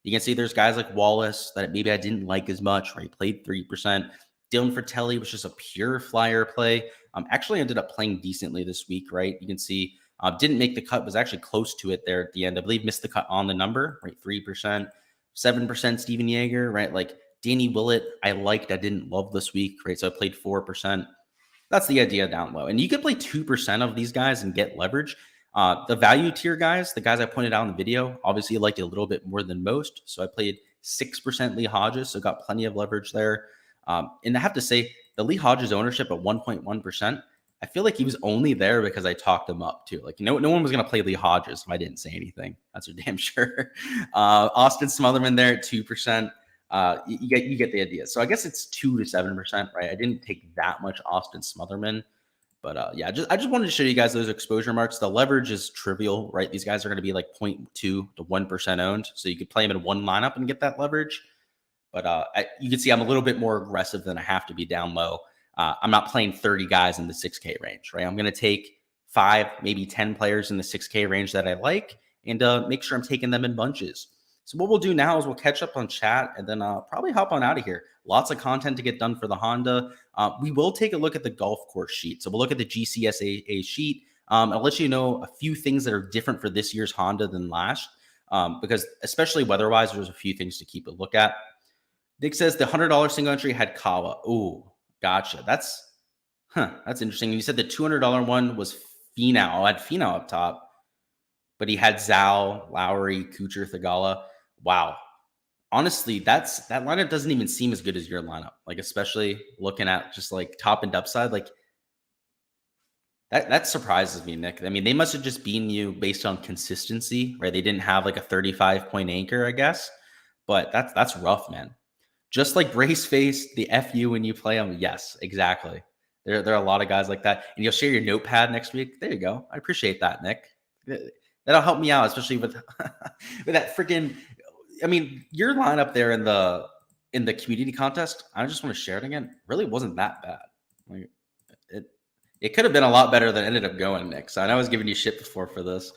Speaker 1: You can see there's guys like Wallace that maybe I didn't like as much, right? Played 3%. Dylan Fratelli was just a pure flyer play. Actually ended up playing decently this week, right? You can see didn't make the cut, was actually close to it there at the end. I believe missed the cut on the number, right? 3%, 7% Steven Yeager, right? Like Danny Willett, I didn't love this week, right? So I played 4%. That's the idea down low. And you could play 2% of these guys and get leverage. The value tier guys, the guys I pointed out in the video, obviously liked it a little bit more than most. So I played 6% Lee Hodges, so got plenty of leverage there. And I have to say, the Lee Hodges ownership at 1.1%, I feel like he was only there because I talked him up too. Like no one was going to play Lee Hodges if I didn't say anything. That's for damn sure. Austin Smotherman there at 2%. You get the idea. So I guess it's 2 to 7%, right? I didn't take that much Austin Smotherman, but I just wanted to show you guys those exposure marks. The leverage is trivial, right? These guys are going to be like 0.2 to 1% owned, so you could play them in one lineup and get that leverage. But you can see I'm a little bit more aggressive than I have to be down low. I'm not playing 30 guys in the 6K range, right? I'm going to take 5, maybe 10 players in the 6K range that I like and make sure I'm taking them in bunches. So what we'll do now is we'll catch up on chat and then probably hop on out of here. Lots of content to get done for the Honda. We will take a look at the golf course sheet. So we'll look at the GCSAA sheet. I'll let you know a few things that are different for this year's Honda than last, because especially weather-wise, there's a few things to keep a look at. Dick says the $100 single entry had Kawa. Ooh, gotcha. That's interesting. And you said the $200 one was Finau. I had Finau up top, but he had Zhao, Lowry, Kuchar, Theegala. Wow. Honestly, that lineup doesn't even seem as good as your lineup. Like, especially looking at just like top and upside, like that surprises me, Nick. I mean, they must have just beaten you based on consistency, right? They didn't have like a 35-point anchor, I guess. But that's rough, man. Just like Brace Face, the FU when you play them. Yes, exactly. There are a lot of guys like that. And you'll share your notepad next week. There you go. I appreciate that, Nick. That'll help me out, especially with with that freaking. I mean, your lineup there in the community contest. I just want to share it again. Really wasn't that bad. Like it could have been a lot better than it ended up going, Nick. So I know I was giving you shit before for this,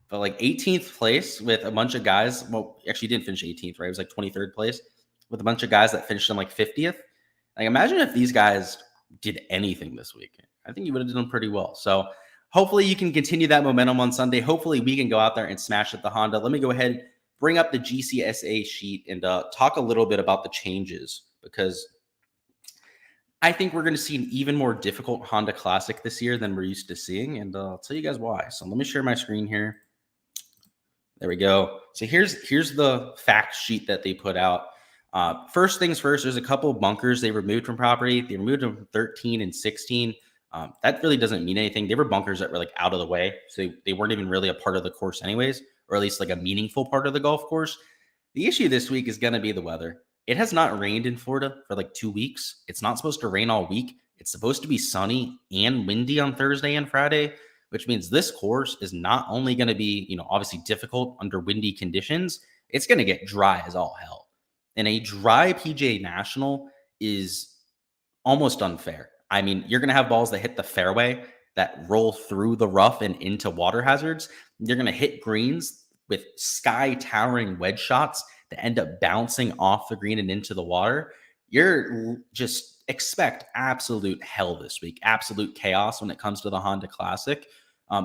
Speaker 1: but like 18th place with a bunch of guys. Well, actually, you didn't finish 18th, right? It was like 23rd place with a bunch of guys that finished in like 50th. Like, imagine if these guys did anything this week. I think you would have done pretty well. So hopefully you can continue that momentum on Sunday. Hopefully we can go out there and smash at the Honda. Let me go ahead, bring up the GCSA sheet and talk a little bit about the changes, because I think we're going to see an even more difficult Honda Classic this year than we're used to seeing, and I'll tell you guys why. So let me share my screen here. There we go. So here's the fact sheet that they put out. First things first, there's a couple of bunkers they removed from property. They removed them from 13 and 16. That really doesn't mean anything. They were bunkers that were like out of the way, so they weren't even really a part of the course anyways, or at least like a meaningful part of the golf course. The issue this week is going to be the weather. It has not rained in Florida for like 2 weeks. It's not supposed to rain all week. It's supposed to be sunny and windy on Thursday and Friday, which means this course is not only going to be, obviously difficult under windy conditions, it's going to get dry as all hell. And a dry PGA National is almost unfair. I mean, you're going to have balls that hit the fairway that roll through the rough and into water hazards. You're going to hit greens with sky towering wedge shots that end up bouncing off the green and into the water. You're just expect absolute hell this week, absolute chaos when it comes to the Honda Classic,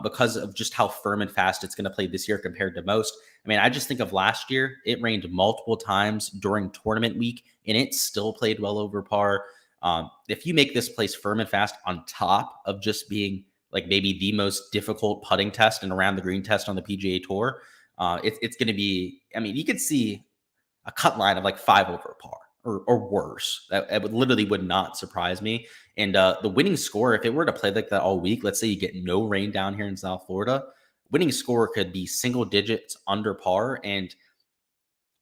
Speaker 1: because of just how firm and fast it's going to play this year compared to most. I mean, I just think of last year, it rained multiple times during tournament week and it still played well over par. If you make this place firm and fast on top of just being like maybe the most difficult putting test and around the green test on the PGA Tour, it's going to be, I mean, you could see a cut line of like 5 over par or worse. That literally would not surprise me. And the winning score, if it were to play like that all week, let's say you get no rain down here in South Florida, winning score could be single digits under par. And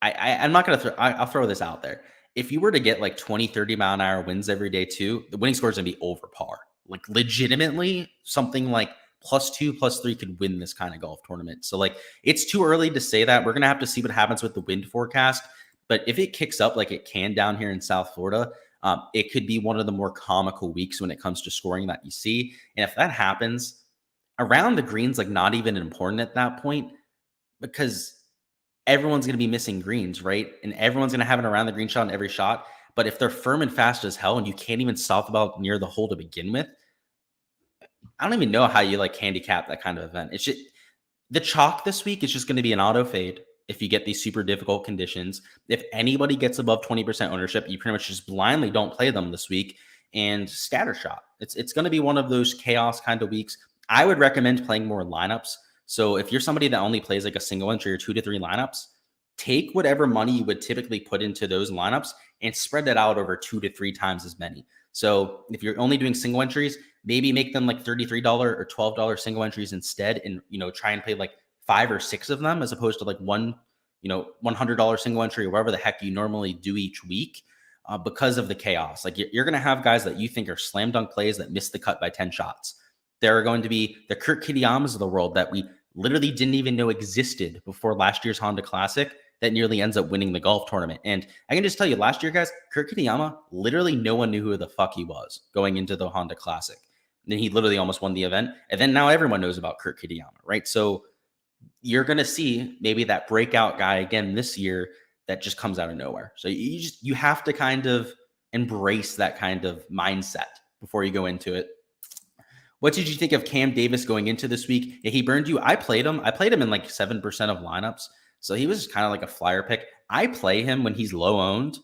Speaker 1: I'm not going to I'll throw this out there. If you were to get like 20, 30 mile an hour winds every day too, the winning score is going to be over par. Like legitimately something like +2, +3 could win this kind of golf tournament. So like, it's too early to say that. We're going to have to see what happens with the wind forecast. But if it kicks up like it can down here in South Florida, it could be one of the more comical weeks when it comes to scoring that you see. And if that happens, around the greens, like not even important at that point, because everyone's going to be missing greens, right? And everyone's going to have an around the green shot in every shot. But if they're firm and fast as hell and you can't even stop the ball near the hole to begin with, I don't even know how you like handicap that kind of event. It's just the chalk this week is just going to be an auto fade. If you get these super difficult conditions, if anybody gets above 20% ownership, you pretty much just blindly don't play them this week and scattershot. It's going to be one of those chaos kind of weeks. I would recommend playing more lineups. So if you're somebody that only plays like a single entry or 2 to 3 lineups, take whatever money you would typically put into those lineups and spread that out over 2 to 3 times as many. So if you're only doing single entries, maybe make them like $33 or $12 single entries instead, and try and play like 5 or 6 of them as opposed to like one, $100 single entry or whatever the heck you normally do each week, because of the chaos. Like you're going to have guys that you think are slam dunk plays that miss the cut by 10 shots. There are going to be the Kurt Kitayamas of the world that we literally didn't even know existed before last year's Honda Classic that nearly ends up winning the golf tournament. And I can just tell you, last year, guys, Kurt Kitayama, literally no one knew who the fuck he was going into the Honda Classic. And then he literally almost won the event. And then now everyone knows about Kurt Kitayama, right? So you're going to see maybe that breakout guy again this year that just comes out of nowhere. So you have to kind of embrace that kind of mindset before you go into it. What did you think of Cam Davis going into this week? Yeah, he burned you. I played him in like 7% of lineups. So he was kind of like a flyer pick. I play him when he's low owned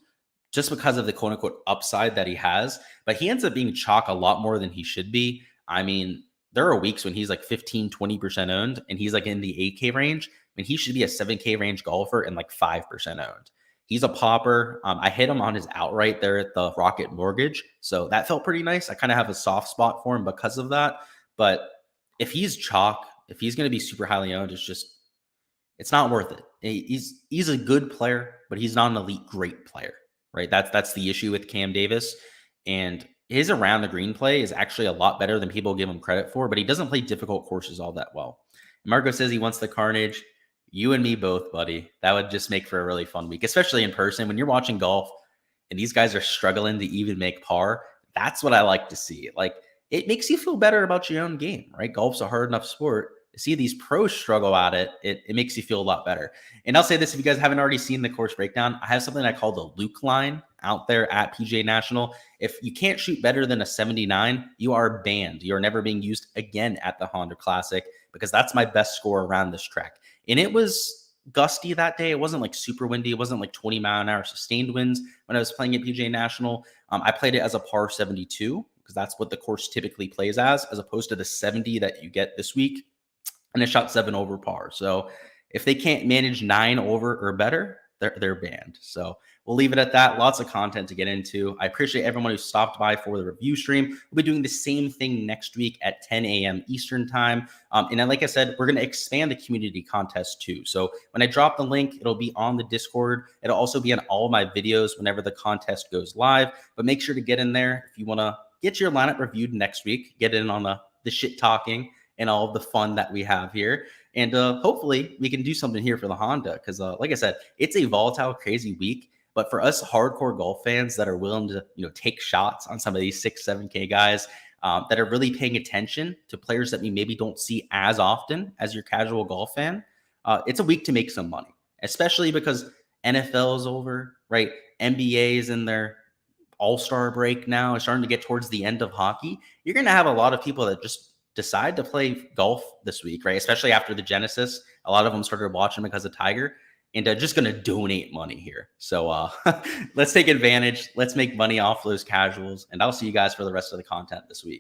Speaker 1: just because of the quote unquote upside that he has, but he ends up being chalk a lot more than he should be. I mean, there are weeks when he's like 15, 20% owned and he's like in the 8K range. I mean, he should be a 7K range golfer and like 5% owned. He's a popper. I hit him on his outright there at the Rocket Mortgage. So that felt pretty nice. I kind of have a soft spot for him because of that. But if he's chalk, if he's going to be super highly owned, it's not worth it. He's a good player, but he's not an elite great player, right? That's the issue with Cam Davis. And his around the green play is actually a lot better than people give him credit for, but he doesn't play difficult courses all that well. Marco says he wants the carnage. You and me both, buddy. That would just make for a really fun week, especially in person. When you're watching golf and these guys are struggling to even make par, that's what I like to see. Like, it makes you feel better about your own game, right? Golf's a hard enough sport. To see these pros struggle at it, it makes you feel a lot better. And I'll say this, if you guys haven't already seen the course breakdown, I have something I call the Luke line out there at PGA National. If you can't shoot better than a 79, you are banned. You are never being used again at the Honda Classic, because that's my best score around this track. And it was gusty that day. It wasn't like super windy. It wasn't like 20-mile-an-hour sustained winds when I was playing at PGA National. I played it as a par 72 because that's what the course typically plays as opposed to the 70 that you get this week. And it shot 7 over par. So if they can't manage 9 over or better, they're banned. So we'll leave it at that. Lots of content to get into. I appreciate everyone who stopped by for the review stream. We'll be doing the same thing next week at 10 a.m. Eastern time. And then, like I said, we're going to expand the community contest too. So when I drop the link, it'll be on the Discord. It'll also be on all of my videos whenever the contest goes live. But make sure to get in there if you want to get your lineup reviewed next week. Get in on the shit talking and all of the fun that we have here. And hopefully we can do something here for the Honda because, like I said, it's a volatile, crazy week. But for us hardcore golf fans that are willing to, take shots on some of these 6, 7K guys that are really paying attention to players that we maybe don't see as often as your casual golf fan, it's a week to make some money, especially because NFL is over, right? NBA is in their all-star break now. It's starting to get towards the end of hockey. You're going to have a lot of people that just decide to play golf this week, right? Especially after the Genesis. A lot of them started watching because of Tiger and just going to donate money here. So let's take advantage. Let's make money off those casuals. And I'll see you guys for the rest of the content this week.